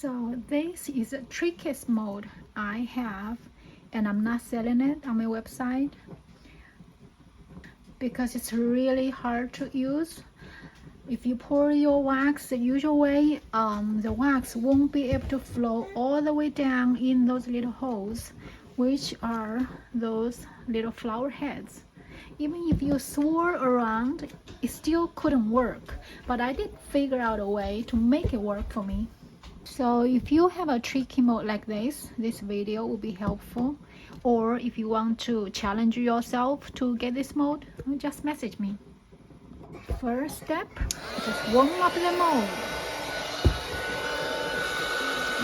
So this is a trickiest mold I have, and I'm not selling it on my website because it's really hard to use. If you pour your wax the usual way, the wax won't be able to flow all the way down in those little holes, which are those little flower heads. Even if you swirl around, it still couldn't work, but I did figure out a way to make it work for me. So if you have a tricky mold like this video will be helpful. Or if you want to challenge yourself to get this mold, just message me. First step, just warm up the mold.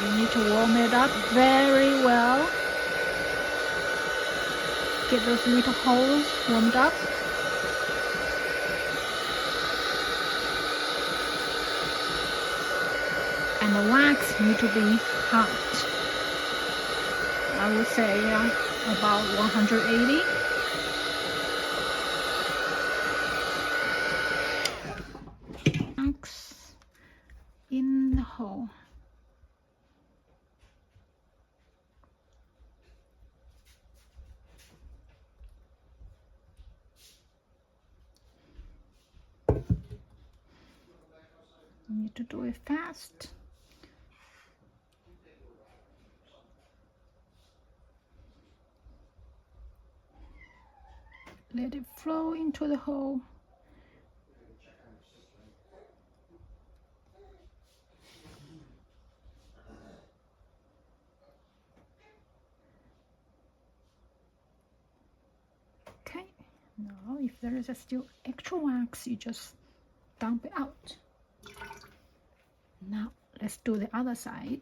You need to warm it up very well. Get those little holes warmed up. And the wax need to be hot. I would say about 180. Wax in the hole. You need to do it fast. Let it flow into the hole. Okay, now if there is still extra wax, you just dump it out. Now let's do the other side.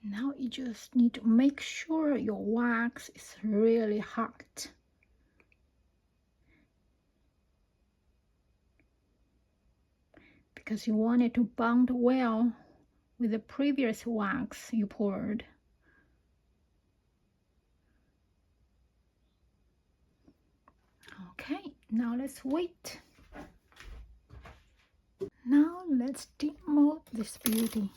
Now you just need to make sure your wax is really hot. Because you want it to bond well with the previous wax you poured. Okay, now let's wait. Now let's demold this beauty.